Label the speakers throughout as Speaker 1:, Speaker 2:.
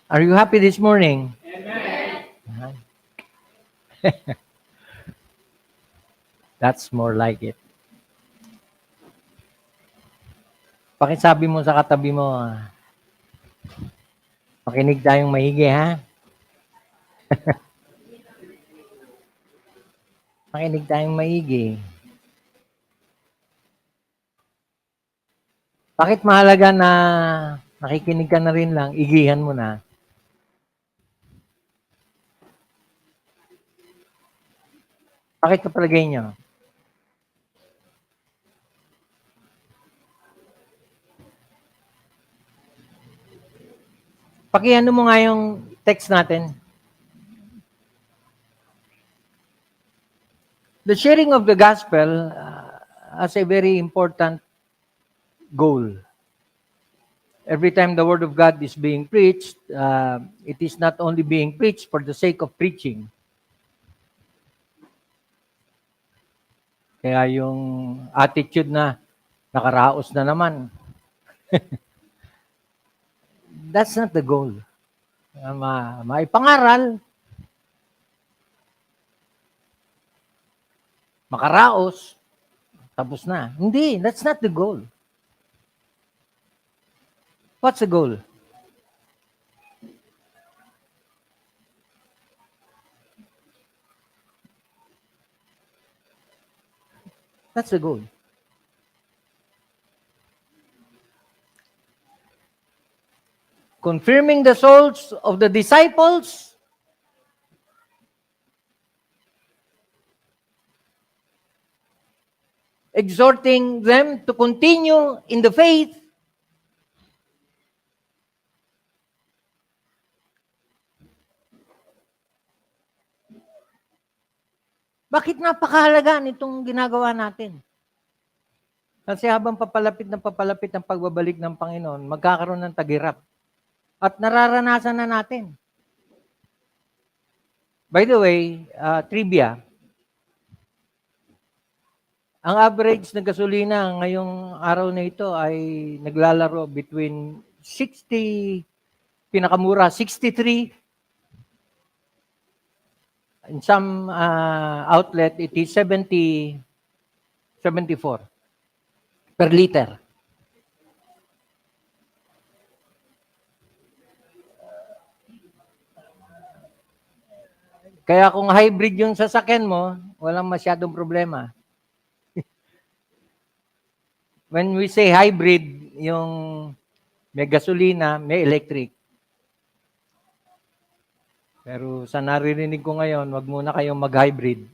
Speaker 1: Are you happy this morning? That's more like it. Pakisabi mo sa katabi mo, makinig tayong maigi, ha? Makinig tayong maigi. Bakit mahalaga na nakikinig ka na rin lang, igihan mo na? Bakit sa palagay nyo? Pakiano mo nga yung text natin. The sharing of the gospel has a very important goal. Every time the word of God is being preached, it is not only being preached for the sake of preaching. Kaya yung attitude na nakaraos na naman, that's not the goal. Maipangaral, makaraos, tapos na. Hindi, that's not the goal. What's the goal? That's the goal. Confirming the souls of the disciples, exhorting them to continue in the faith, bakit napakahalaga nitong ginagawa natin? Kasi habang papalapit ng pagbabalik ng Panginoon, magkakaroon ng tagirap. At nararanasan na natin. By the way, trivia. Ang average na gasolina ngayong araw na ito ay naglalaro between 60, pinakamura, 63. In some outlet, it is 70, 74 per liter. Kaya kung hybrid yung sasakyan mo, walang masyadong problema. When we say hybrid, yung may gasolina, may electric. Pero sa naririnig ko ngayon, wag muna kayong mag-hybrid.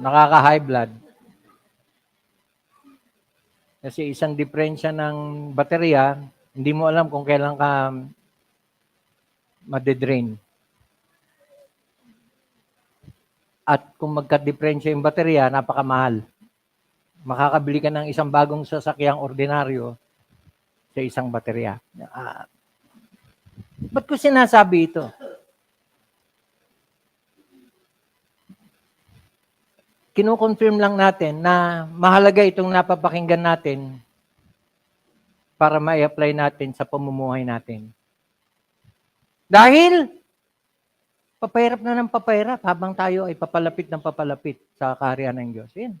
Speaker 1: Nakaka-high blood. Kasi isang diferensya ng baterya, hindi mo alam kung kailan ka madedrain. At kung magka-diferensya yung baterya, napakamahal. Makakabili ka ng isang bagong sasakyang ordinaryo sa isang baterya. Ba't ko sinasabi ito? Kino-confirm lang natin na mahalaga itong napapakinggan natin para ma-apply natin sa pamumuhay natin. Dahil papahirap na ng papahirap habang tayo ay papalapit ng papalapit sa kaharian ng Diyos. Yan.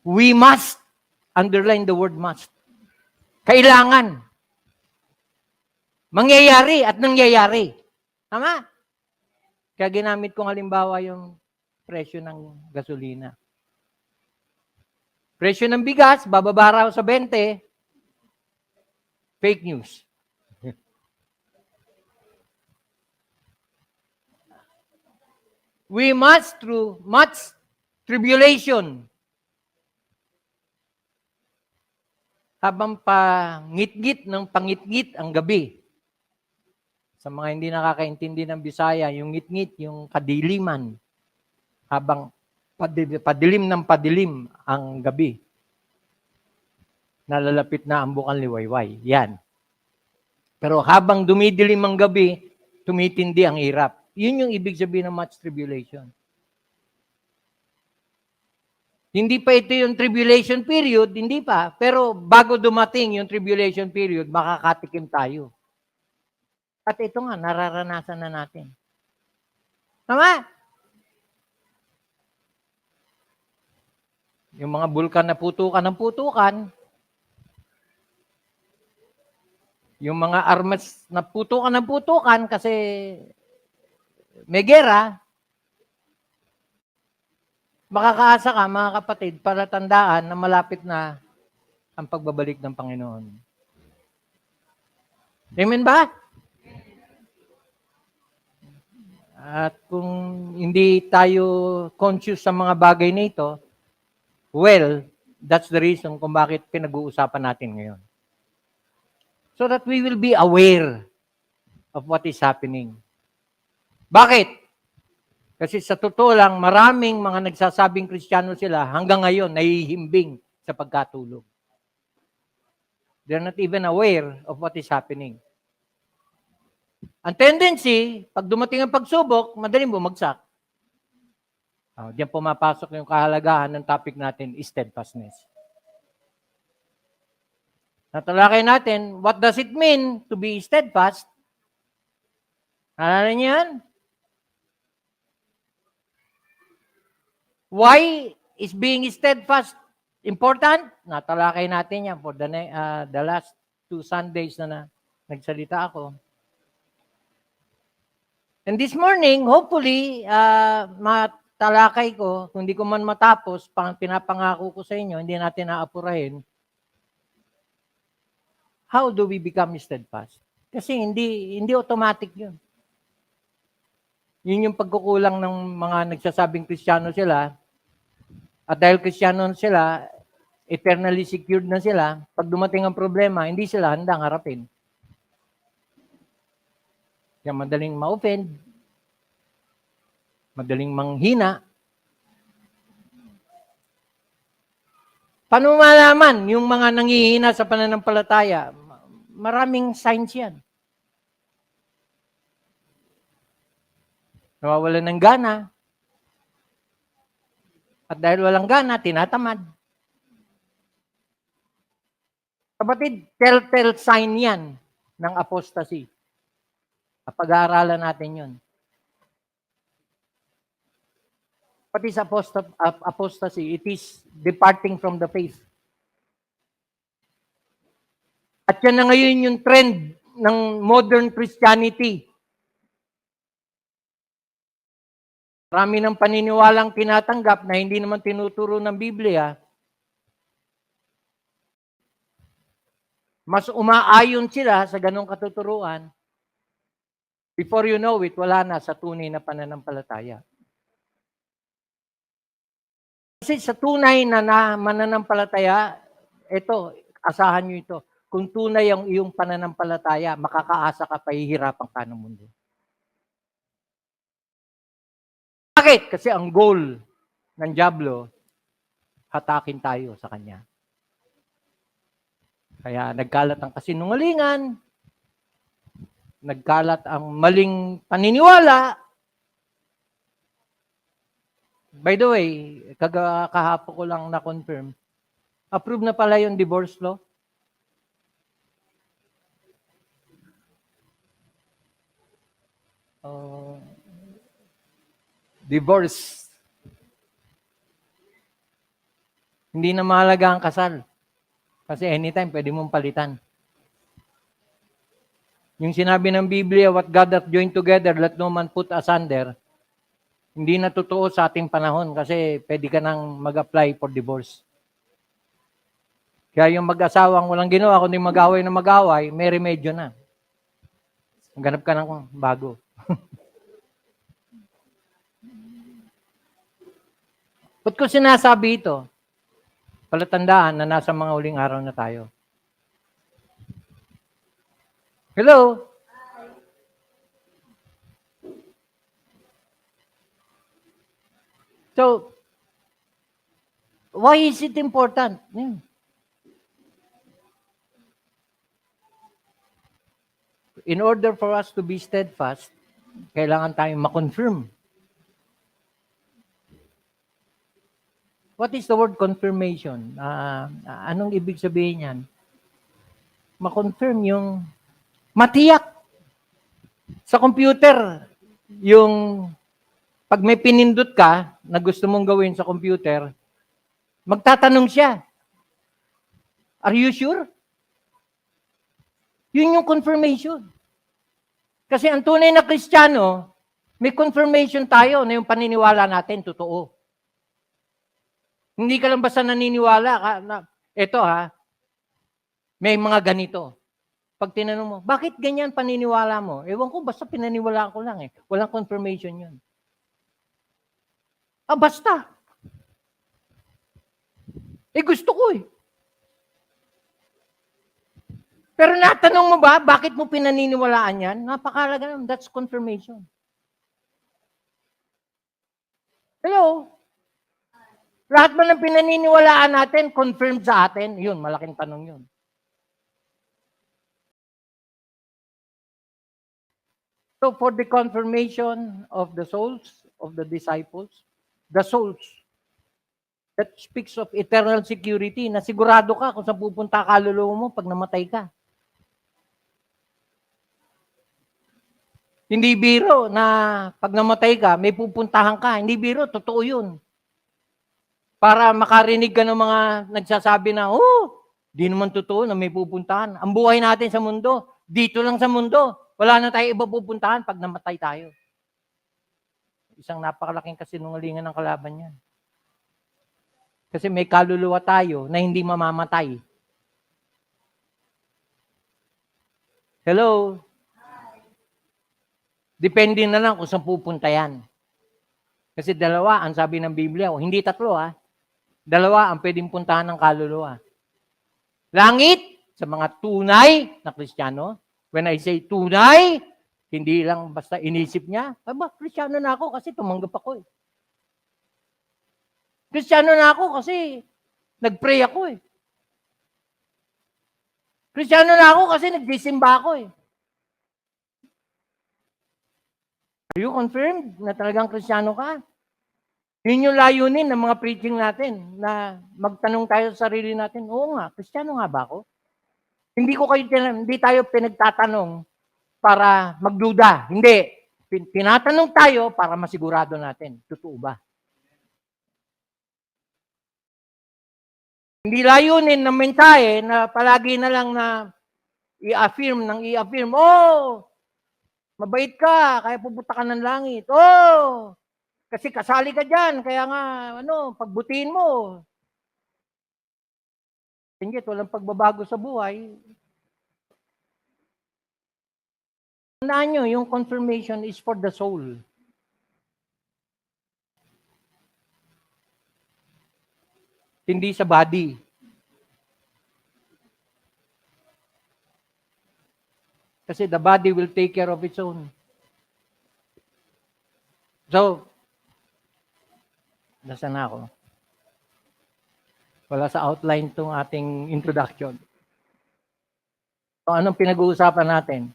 Speaker 1: We must, underline the word must. Kailangan. Mangyayari at nangyayari. Tama? Kaya ginamit kong halimbawa yung presyo ng gasolina. Presyo ng bigas, bababa raw sa 20. Fake news. We must, through much tribulation, habang pangit-ngit ng pangit-ngit ang gabi. Sa mga hindi nakakaintindi ng Bisaya, yung ngit-ngit, yung kadiliman, habang padilim ng padilim ang gabi. Nalalapit na ang bukang liwayway. Yan. Pero habang dumidilim ang gabi, tumitindi ang hirap. Yun yung ibig sabihin ng much tribulation. Hindi pa ito yung tribulation period, hindi pa. Pero bago dumating yung tribulation period, makakatikim tayo. At ito nga, nararanasan na natin. Tama? Yung mga bulkan na putukan ng putukan, yung mga armas na putukan ng putukan kasi may gera, makakaasa ka, mga kapatid, para tandaan na malapit na ang pagbabalik ng Panginoon. Amen ba? At kung hindi tayo conscious sa mga bagay na ito, well, that's the reason kung bakit pinag-uusapan natin ngayon. So that we will be aware of what is happening. Bakit? Kasi sa totoo lang, maraming mga nagsasabing Kristiyano sila hanggang ngayon nahihimbing sa pagkatulog. They're not even aware of what is happening. Ang tendency, pag dumating ang pagsubok, madaling bumagsak. Diyan pumapasok yung kahalagahan ng topic natin, steadfastness. Natalakay natin, what does it mean to be steadfast? Naalala niyo yan? Why is being steadfast important? Natalakay natin yan for the last 2 Sundays na nagsalita ako. And this morning, hopefully, matalakay ko, kung hindi ko man matapos, pinapangako ko sa inyo, hindi natin naapurahin, how do we become steadfast? Kasi hindi automatic yun. Yun yung pagkukulang ng mga nagsasabing Kristiyano sila. At dahil Kristiyano sila, eternally secured na sila, pag dumating ang problema, hindi sila handang harapin. Kaya madaling ma-offend, madaling manghina. Paano malaman yung mga nanghihina sa pananampalataya? Maraming signs yan. Nawawalan ng gana. At dahil walang gana, tinatamad. Kapatid, telltale sign yan ng apostasy. Pag-aaralan natin yun. What is apostasy? It is departing from the faith. At yan na ngayon yung trend ng modern Christianity. Marami ng paniniwalang tinatanggap na hindi naman tinuturo ng Biblia. Mas umaayon sila sa ganong katuturuan. Before you know it, wala na sa tunay na pananampalataya. Kasi sa tunay na mananampalataya, ito, asahan nyo ito. Kung tunay ang iyong pananampalataya, makakaasa ka, pahihirapan ka ng mundo. Bakit? Kasi ang goal ng dyablo, hatakin tayo sa kanya. Kaya nagkalat ang kasinungalingan, nagkalat ang maling paniniwala. By the way, kahapon ko lang na-confirm, approve na pala yung divorce law. Divorce. Hindi na mahalaga ang kasal. Kasi anytime, pwede mong palitan. Yung sinabi ng Biblia, what God hath joined together, let no man put asunder, hindi na totoo sa ating panahon kasi pwede ka nang mag-apply for divorce. Kaya yung mag-asawang walang ginawa, kundi mag-away na mag-away, may remedyo na. Maghanap ka ng bago. Ba't ko sinasabi ito? Palatandaan na nasa mga uling araw na tayo. Hello? So, why is it important? In order for us to be steadfast, kailangan tayong ma-confirm. What is the word confirmation? Anong ibig sabihin yan? Ma-confirm yung matiyak. Sa computer, yung pag may pinindot ka na gusto mong gawin sa computer, magtatanong siya, are you sure? Yun yung confirmation. Kasi ang tunay na Kristiyano, may confirmation tayo na yung paniniwala natin totoo. Hindi ka lang basta naniniwala ka na, eto may mga ganito. Pag tinanong mo, bakit ganyan paniniwala mo? Ewan ko, basta pinaniwalaan ko lang eh. Walang confirmation yun. Basta. Gusto ko eh. Pero natanong mo ba, bakit mo pinaniniwalaan yan? Napakalaga naman, that's confirmation. Hello? Lahat ba ng pinaniniwalaan natin, confirmed sa atin? Yun, malaking tanong yun. So for the confirmation of the souls, of the disciples, the souls, that speaks of eternal security, na sigurado ka kung saan pupunta kaluluwa mo pag namatay ka. Hindi biro na pag namatay ka, may pupuntahan ka. Hindi biro, totoo yun. Para makarinig ka ng mga nagsasabi na, di naman totoo na may pupuntahan. Ang buhay natin sa mundo, dito lang sa mundo. Wala na tayo iba pupuntahan pag namatay tayo. Isang napakalaking kasinungalingan ng kalaban yan. Kasi may kaluluwa tayo na hindi mamamatay. Hello? Depende na lang kung saan pupunta yan. Kasi dalawa, ang sabi ng Biblia, hindi tatlo dalawa ang pwedeng puntahan ng kaluluwa. Langit, sa mga tunay na Kristiyano. When I say tunay, hindi lang basta inisip niya, Kristiyano na ako kasi tumanggap ako eh. Kristiyano na ako kasi nag-pray ako eh. Kristiyano na ako kasi nagdisimba ako eh. Are you confirmed na talagang Kristiyano ka? Yun yung layunin ng mga preaching natin na magtanong tayo sa sarili natin, oo nga, Kristiyano nga ba ako? Hindi tayo pinagtatanong para magduda. Hindi. Tinatanong tayo para masigurado natin. Totoo ba? Hindi layunin ng mensahe na palagi na lang na i-affirm, mabait ka, kaya pupunta ka ng langit. Kasi kasali ka dyan, kaya nga, pagbutihin mo. Hindi, walang pagbabago sa buhay. Tandaan nyo, yung confirmation is for the soul. Hindi sa body. Kasi the body will take care of its own. So, nasaan na ako? Wala sa outline itong ating introduction. So, anong pinag-uusapan natin?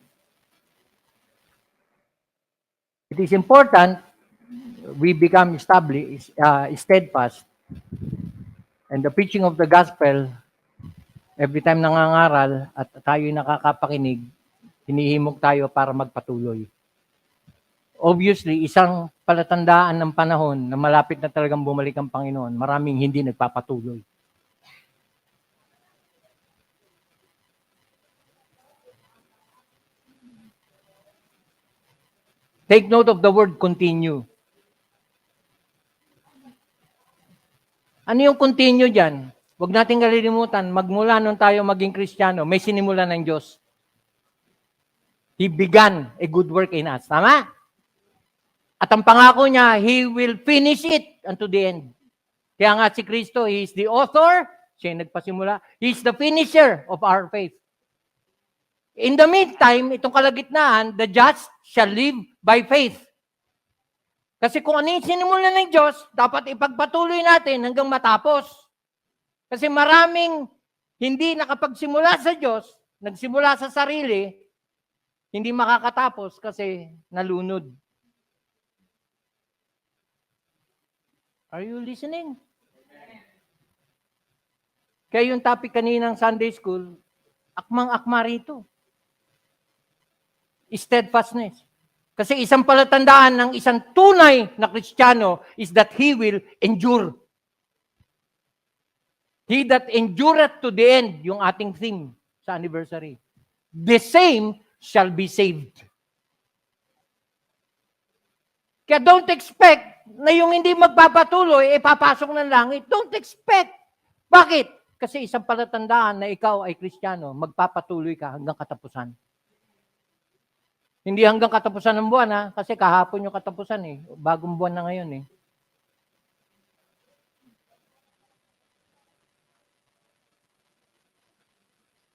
Speaker 1: It is important we become established, steadfast, and the preaching of the gospel, every time nangangaral at tayo'y nakakapakinig, hinihimok tayo para magpatuloy. Obviously, isang palatandaan ng panahon na malapit na talagang bumalik ang Panginoon, maraming hindi nagpapatuloy. Take note of the word continue. Ano yung continue dyan? Huwag natin kalilimutan, magmula nung tayo maging Kristiyano, may sinimula ng Diyos. He began a good work in us. Tama? At ang pangako niya, He will finish it unto the end. Kaya nga si Kristo, He is the author, siya yung nagpasimula, He is the finisher of our faith. In the meantime, itong kalagitnaan, the just shall live by faith. Kasi kung ano yung sinimula ng Diyos, dapat ipagpatuloy natin hanggang matapos. Kasi maraming hindi nakapagsimula sa Diyos, nagsimula sa sarili, hindi makakatapos kasi nalunod. Are you listening? Kaya yung topic kaninang Sunday School, akmang-akma rito. Steadfastness. Kasi isang palatandaan ng isang tunay na Kristiyano is that he will endure. He that endureth to the end, yung ating theme sa anniversary. The same shall be saved. Kaya don't expect na yung hindi magpapatuloy, papasok ng langit. Don't expect. Bakit? Kasi isang palatandaan na ikaw ay Kristiyano, magpapatuloy ka hanggang katapusan. Hindi hanggang katapusan ng buwan, ha? Kasi kahapon yung katapusan, eh. Bagong buwan na ngayon, eh.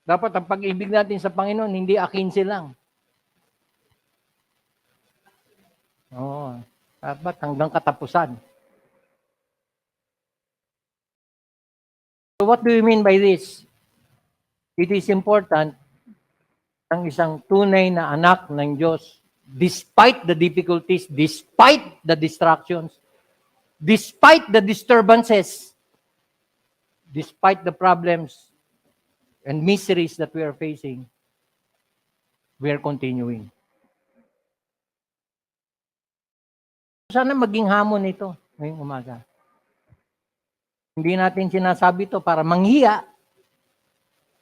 Speaker 1: Dapat ang pag-ibig natin sa Panginoon, hindi 15 lang. Oo. Dapat hanggang katapusan. So what do you mean by this? It is important ang isang tunay na anak ng Diyos, despite the difficulties, despite the distractions, despite the disturbances, despite the problems and miseries that we are facing, we are continuing. Sana maging hamon ito ngayong umaga. Hindi natin sinasabi ito para manghiya.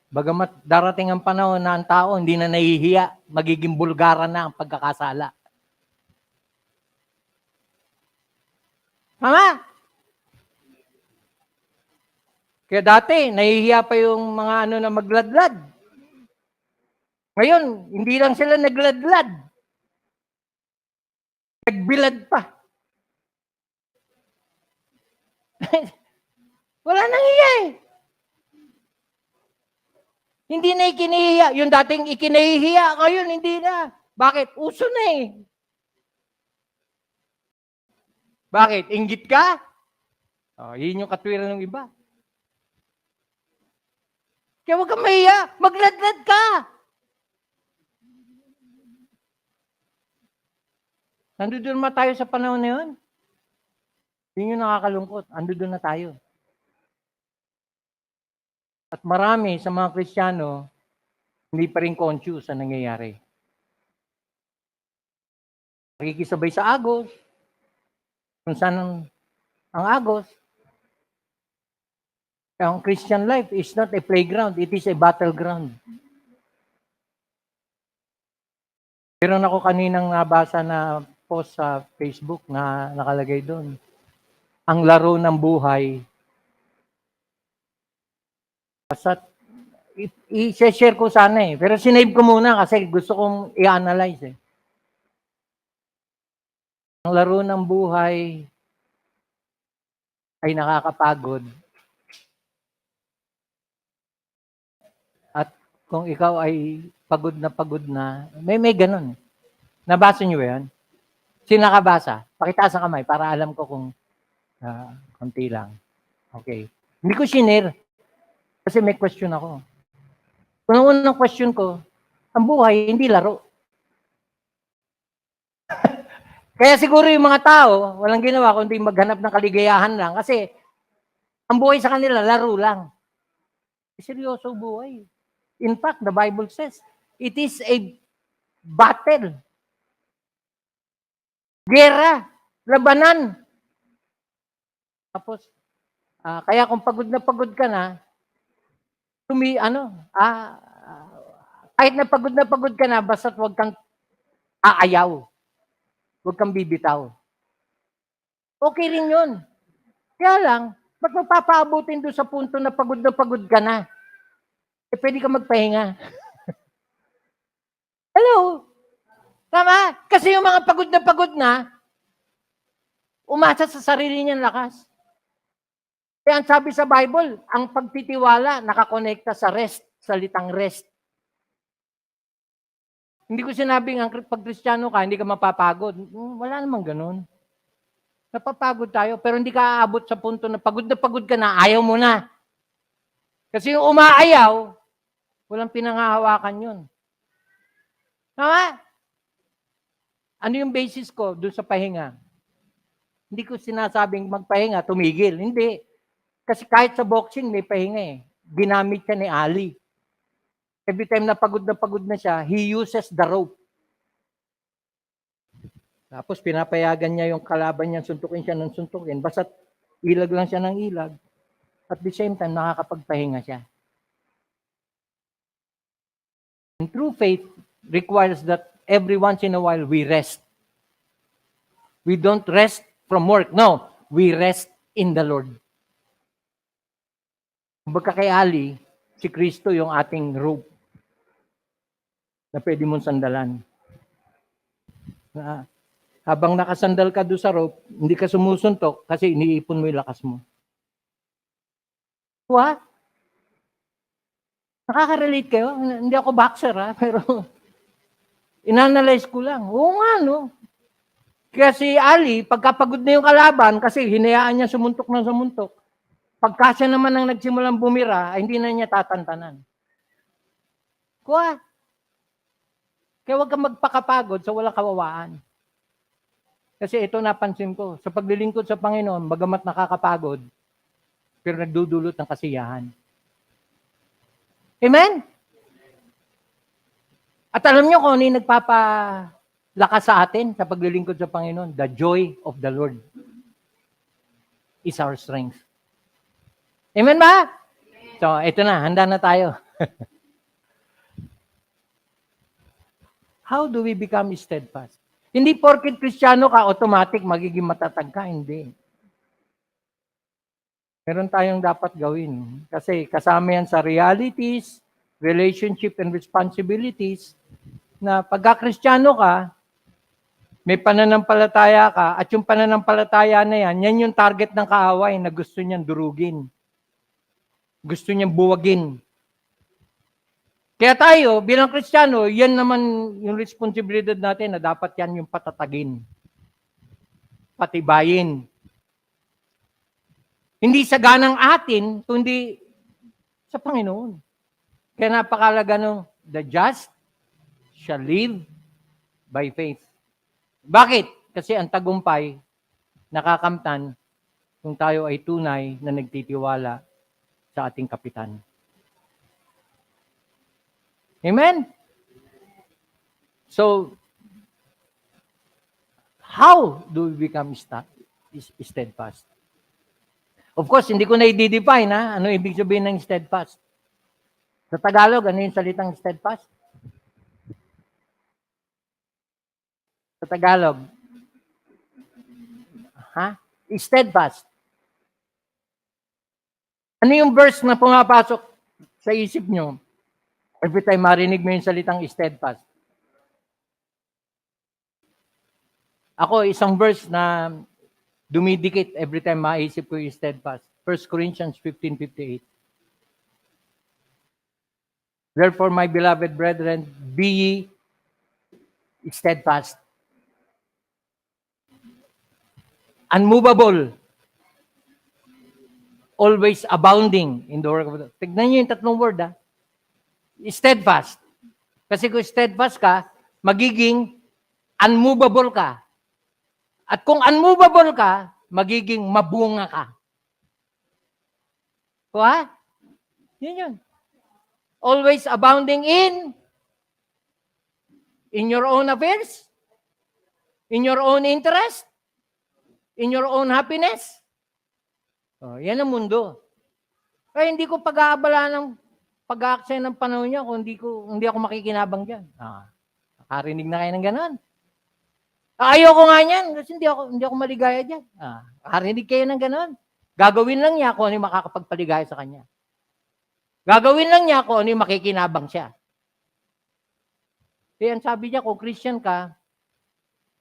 Speaker 1: Bagamat darating ang panahon na ang tao hindi na nahihiya, magiging bulgaran na ang pagkakasala. Tama? Kaya dati, nahihiya pa yung mga na magladlad. Ngayon, hindi lang sila nagladlad. Nagbilad pa. Wala nang hiya eh. Hindi na ikinihiya. Yung dating ikinihiya, ngayon hindi na. Bakit? Uso na eh. Bakit? Inggit ka? Oh, yun yung katwiran ng iba. Kaya huwag kang mahiya. Magladlad ka. Nandun na tayo sa panahon na yun. Yun yung nakakalungkot. Nandun na tayo. At marami sa mga Kristiyano, hindi pa rin conscious sa nangyayari. Nakikisabay sa agos, kung saan ang agos. Ang Christian life is not a playground, it is a battleground. Meron ako kaninang nabasa na post sa Facebook na nakalagay doon. Ang laro ng buhay. Basta i-share ko sana eh. Pero sinave ko muna kasi gusto kong i-analyze eh. Ang laro ng buhay ay nakakapagod. At kung ikaw ay pagod na, may ganun. Nabasa niyo ba yan? Sino nakabasa? Pakitaas ang kamay para alam ko kung konti lang. Okay. Hindi ko shinare. Kasi may question ako. Kung ang unang question ko, ang buhay hindi laro. Kaya siguro yung mga tao, walang ginawa kundi maghanap ng kaligayahan lang. Kasi ang buhay sa kanila, laro lang. Seryoso buhay. In fact, the Bible says, it is a battle. Gera. Labanan. Tapos, kaya kung pagod ka na, kahit na pagod ka na, basta't huwag kang aayaw. Huwag kang bibitaw. Okay rin yun. Kaya lang, ba't mapapaabutin doon sa punto na pagod ka na? Pwede ka magpahinga. Hello? Tama? Kasi yung mga pagod na, umasa sa sarili niyang lakas. Kaya ang sabi sa Bible, ang pagtitiwala nakakonekta sa rest, salitang rest. Hindi ko sinabing ang pag Kristiyano ka, hindi ka mapapagod. Wala namang ganun. Napapagod tayo, pero hindi ka aabot sa punto na pagod ka na, ayaw mo na. Kasi yung umaayaw, walang pinanghahawakan yun. Tama? Ano yung basis ko doon sa pahinga? Hindi ko sinasabing magpahinga, tumigil. Hindi. Kasi kahit sa boxing, may pahinga eh. ginamit siya ni Ali. Every time na pagod na siya, he uses the rope. Tapos pinapayagan niya yung kalaban niya, suntukin siya ng suntukin. Basta ilag lang siya ng ilag. At the same time, nakakapagpahinga siya. And true faith requires that every once in a while we rest. We don't rest from work. No, we rest in the Lord. Kumbaga kay Ali, si Kristo yung ating rope na pwede mong sandalan. Habang nakasandal ka doon sa rope, hindi ka sumusuntok kasi iniipon mo yung lakas mo. What? Nakaka-relate kayo? Hindi ako boxer pero inanalyze ko lang. Oo nga, no? Kaya si Ali, pagkapagod na yung kalaban, kasi hinayaan niya sumuntok ng sumuntok, pagka siya naman ang nagsimulang bumira, hindi na niya tatantanan. Kuha. Kaya huwag kang magpakapagod sa walang kawawaan. Kasi ito napansin ko, sa paglilingkod sa Panginoon, bagamat nakakapagod, pero nagdudulot ng kasiyahan. Amen? At alam niyo kung ano yung nagpapalakas sa atin sa paglilingkod sa Panginoon? The joy of the Lord is our strength. Amen ba? So, ito na, handa na tayo. How do we become steadfast? Hindi porket Kristiyano ka, automatic magiging matatag ka. Hindi. Meron tayong dapat gawin. Kasi kasama yan sa realities, relationship, and responsibilities na pagka Kristiyano ka, may pananampalataya ka, at yung pananampalataya na yan yung target ng kaaway na gusto niyang durugin. Gusto niyang buwagin. Kaya tayo, bilang Kristiyano, yan naman yung responsibilidad natin na dapat yan yung patatagin. Patibayin. Hindi sa ganang atin, kundi sa Panginoon. Kaya napakalaga nung the just shall live by faith. Bakit? Kasi ang tagumpay, nakakamtan kung tayo ay tunay na nagtitiwala sa ating kapitan. Amen? So, how do we become steadfast? Of course, hindi ko na i-define ano ibig sabihin ng steadfast. Sa Tagalog, ano yung salitang steadfast? Sa Tagalog. Steadfast. Ano yung verse na pumapasok sa isip nyo? Every time marinig mo yung salitang steadfast. Ako, isang verse na dumidikit every time maisip ko yung steadfast. 1 Corinthians 15:58. Therefore, my beloved brethren, be ye steadfast, unmovable, always abounding in the work of God. Tignan niyo yung tatlong word, steadfast. Kasi kung steadfast ka, magiging unmovable ka. At kung unmovable ka, magiging mabunga ka. Kuha? Yun. Always abounding in your own affairs, in your own interest, in your own happiness. Yan ang mundo. Kaya hindi ko pag-aabala ng pag-aaksaya ng panahon niya kung hindi ako makikinabang dyan. Nakarinig na kayo ng ganon. Ayoko nga niyan kasi hindi ako maligaya dyan. Nakarinig kayo ng ganon. Gagawin lang niya kung ano yung makakapagpaligaya sa kanya. Gagawin lang niya kung ano yung makikinabang siya. Kaya ang sabi niya, kung Christian ka,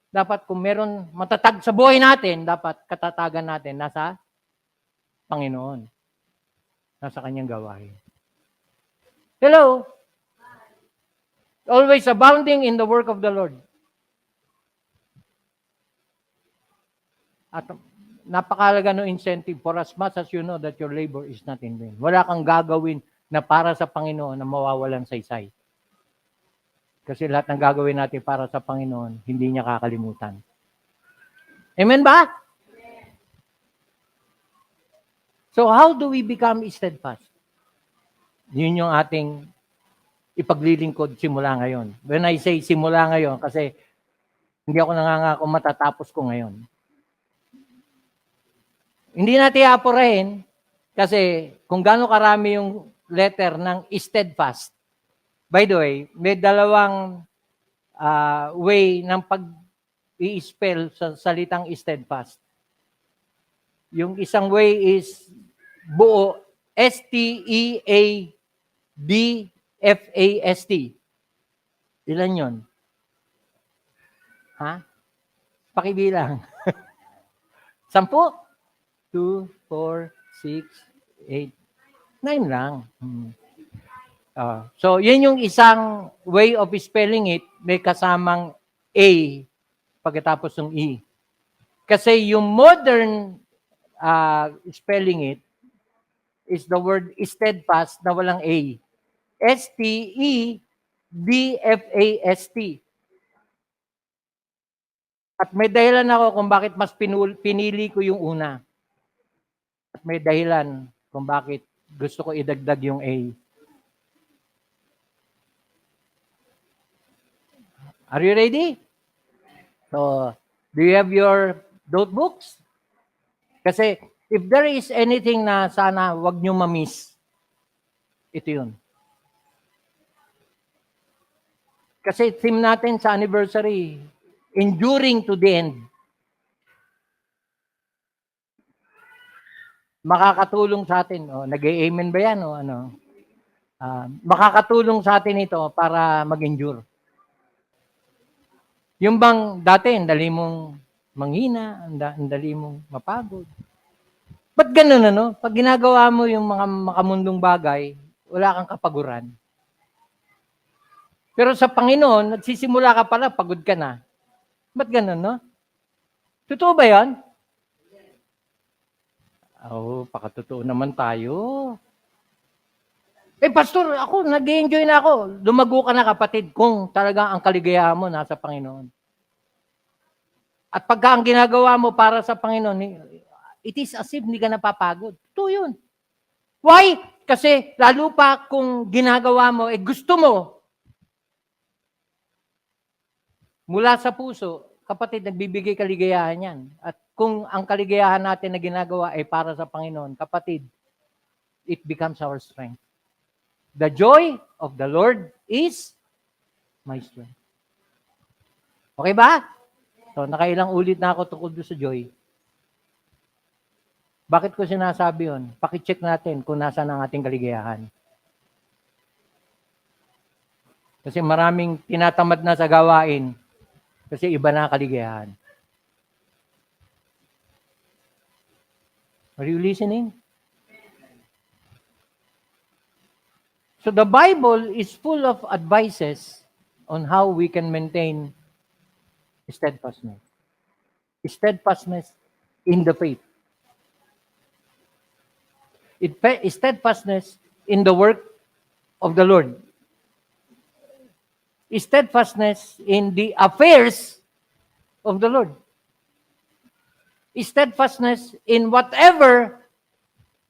Speaker 1: dapat kung meron matatag sa buhay natin, dapat katatagan natin nasa Panginoon. Nasa kanyang gawain. Hello? Always abounding in the work of the Lord. At napakalaga ng incentive for as much as you know that your labor is not in vain. Wala kang gagawin na para sa Panginoon na mawawalan saysay. Kasi lahat ng gagawin natin para sa Panginoon, hindi niya kakalimutan. Amen ba? So how do we become steadfast? Yun yung ating ipaglilingkod simula ngayon. When I say simula ngayon, kasi hindi ako nangangako matatapos ko ngayon. Hindi natin iapurahin kasi kung gaano karami yung letter ng steadfast. By the way, may dalawang way ng pag-i-spell sa salitang steadfast. Yung isang way is buo, S-T-E-A-D-F-A-S-T. Ilan yon? Ha? Pakibilang. 10? 2, 4, 6, 8, 9 lang. So, yun yung isang way of spelling it, may kasamang A pagkatapos ng E. Kasi yung modern spelling it is the word steadfast na walang A. S-T-E-D-F-A-S-T. At may dahilan ako kung bakit mas pinili ko yung una. At may dahilan kung bakit gusto ko idagdag yung A. Are you ready? So, do you have your notebooks? Kasi if there is anything na sana wag nyo ma-miss, ito yun. Kasi theme natin sa anniversary, enduring to the end. Makakatulong sa atin. Nag-amen ba yan? Makakatulong sa atin ito para mag-endure. Yung bang dati, ang dali mong manghina, ang dali mong mapagod. Ba't ganun, ano? Pag ginagawa mo yung mga makamundong bagay, wala kang kapaguran. Pero sa Panginoon, nagsisimula ka pala, pagod ka na. Ba't ganun, no? Totoo ba yan? Pakatotoo naman tayo. Pastor, ako, nag-enjoy na ako. Lumago ka na, kapatid, kung talaga ang kaligayahan mo nasa Panginoon. At pagka ang ginagawa mo para sa Panginoon, it is as if hindi ka napapagod. Ito yun. Why? Kasi lalo pa kung ginagawa mo, gusto mo, mula sa puso, kapatid, nagbibigay kaligayahan yan. At kung ang kaligayahan natin na ginagawa ay para sa Panginoon, kapatid, it becomes our strength. The joy of the Lord is my strength. Okay ba? So, nakailang ulit na ako tungkol sa joy. Bakit ko sinasabi yun? Pakicheck natin kung nasaan ang ating kaligayahan. Kasi maraming tinatamad na sa gawain kasi iba na kaligayahan. Are you listening? So the Bible is full of advices on how we can maintain steadfastness. Steadfastness in the faith. Steadfastness in the work of the Lord. Steadfastness in the affairs of the Lord. Steadfastness in whatever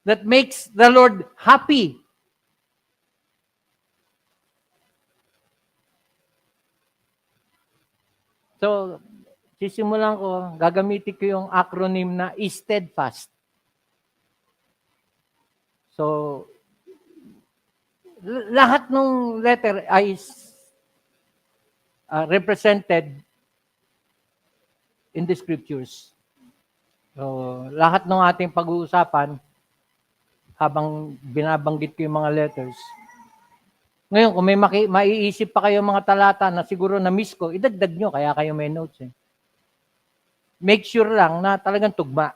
Speaker 1: that makes the Lord happy. So, sisimulan ko, gagamitin ko yung acronym na steadfast. So, lahat ng letter ay represented in the scriptures. So, lahat ng ating pag-uusapan, habang binabanggit ko yung mga letters, ngayon, kung may maiisip pa kayo mga talata na siguro na-miss ko, idagdag nyo, kaya kayo may notes. Make sure lang na talagang tugma.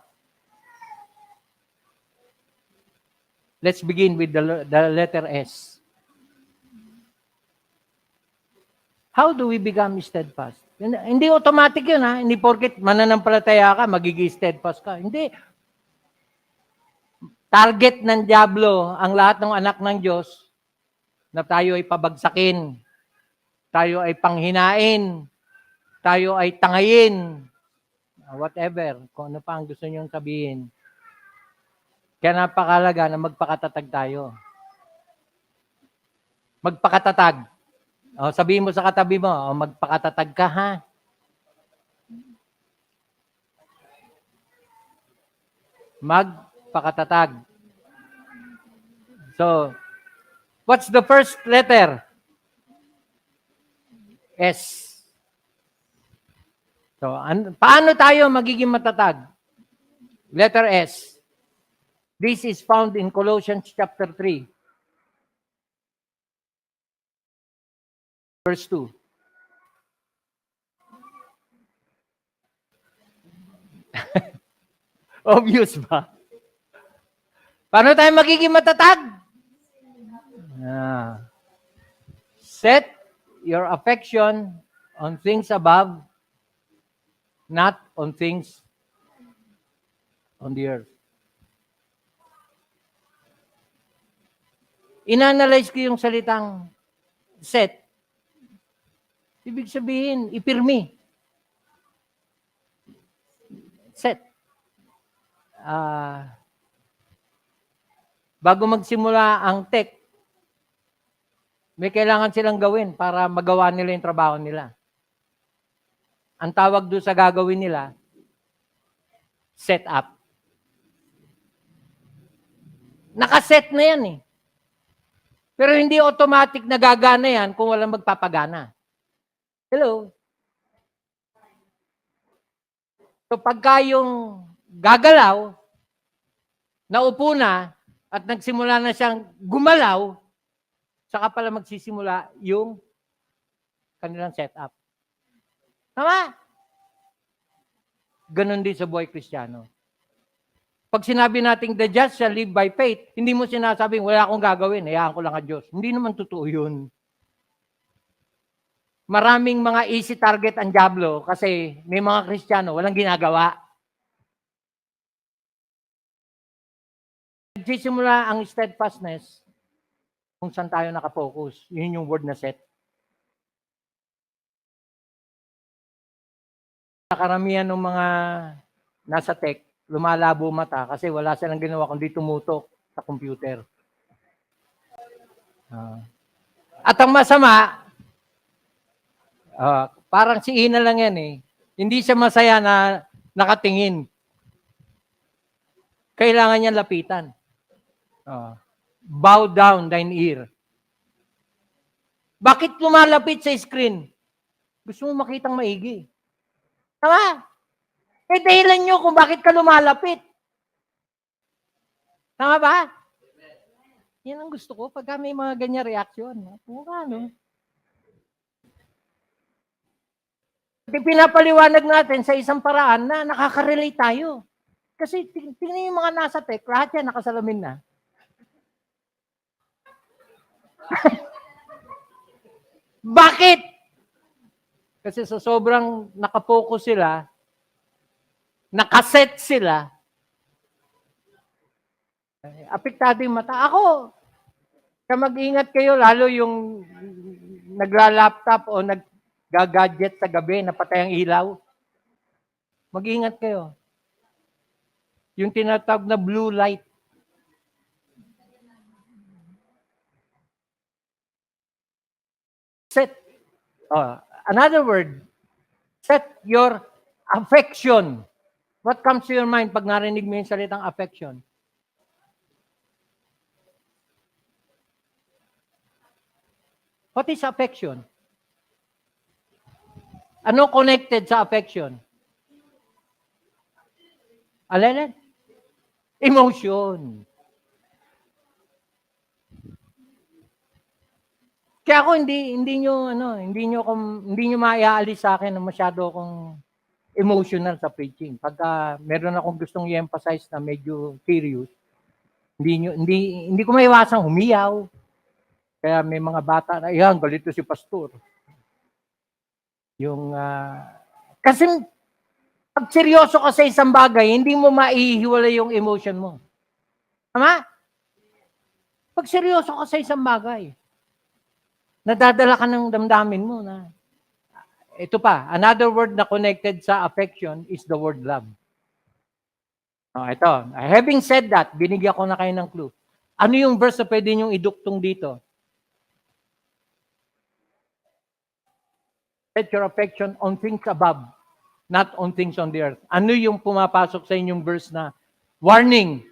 Speaker 1: Let's begin with the letter S. How do we become steadfast? Hindi automatic yun, ha? Hindi porket mananampalataya ka, magiging steadfast ka. Hindi. Target ng dyablo ang lahat ng anak ng Diyos na tayo ay pabagsakin, tayo ay panghinain, tayo ay tangayin, whatever, kung ano pa ang gusto niyong sabihin. Kaya napakalaga na magpakatatag tayo. Magpakatatag. O, sabihin mo sa katabi mo, o, magpakatatag ka ha. Magpakatatag. So, what's the first letter? S. So, paano tayo magiging matatag? Letter S. This is found in Colossians chapter 3. Verse 2. Obvious ba? Paano tayo magiging matatag? Set your affection on things above, not on things on the earth. Inanalyze ko yung salitang set. Ibig sabihin, ipirmi. Set. Bago magsimula ang tech, may kailangan silang gawin para magawa nila yung trabaho nila. Ang tawag doon sa gagawin nila, set up. Nakaset na yan eh. Pero hindi automatic na gagana yan kung walang magpapagana. Hello? So pagka yung gagalaw, naupo na, at nagsimula na siyang gumalaw, saka pala magsisimula yung kanilang setup. Tama? Ganon din sa buhay Kristiyano. Pag sinabi nating the just shall live by faith, hindi mo sinasabing wala akong gagawin, hayaan ko lang ang Diyos. Hindi naman totoo yun. Maraming mga easy target ang dyablo kasi may mga Kristiyano walang ginagawa. Nagsisimula ang steadfastness kung saan tayo nakapokus. Yun yung word na set. Karamihan ng mga nasa tech, lumalabo mata kasi wala silang ginawa kundi tumutok sa computer. At ang masama, parang si Ina lang yan eh. Hindi siya masaya na nakatingin. Kailangan niya lapitan. Bow down thine ear. Bakit lumalapit sa screen? Gusto mo makitang maigi. Tama? Eh, dahilan nyo kung bakit ka lumalapit. Tama ba? Yan ang gusto ko pagka may mga ganyan reaksyon. Mukha, no? Pinapaliwanag natin sa isang paraan na nakaka-relate tayo. Kasi tingnan yung mga nasa tech, lahat yan nakasalamin na. Bakit? Kasi sa sobrang nakapokus sila, nakaset sila, apektado yung mata. Ako, mag-ingat kayo, lalo yung nagla-laptop o nag-gadget sa gabi, napatay ang ilaw. Mag-ingat kayo. Yung tinatawag na blue light. Set. Another word, set your affection. What comes to your mind pag narinig mo yung salitang affection? What is affection? Ano connected sa affection? Alin? Emotion. Kaya ako hindi niyo maiaalis sa akin na masyado akong emotional sa preaching. Pagka meron akong gustong i-emphasize na medyo serious, hindi ko maiwasang humiyaw. Kaya may mga bata na, yan, galito si pastor. Kasi pag seryoso ka sa isang bagay, hindi mo maihiwalay yung emotion mo. Tama? Pag seryoso ka sa isang bagay, nadadala ka ng damdamin mo na. Ito pa, another word na connected sa affection is the word love. Ito. Having said that, binigyan ko na kayo ng clue. Ano yung verse na pwede niyong iduktong dito? Set your affection on things above, not on things on the earth. Ano yung pumapasok sa inyong verse na warning?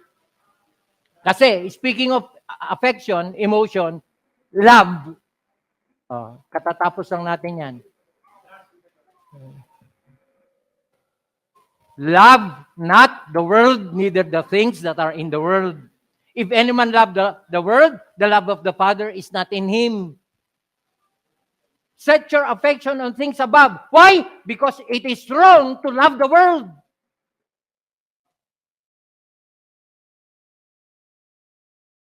Speaker 1: Kasi, speaking of affection, emotion, love, katatapos lang natin yan. Love not the world, neither the things that are in the world. If any man love the world, the love of the Father is not in him. Set your affection on things above. Why? Because it is wrong to love the world.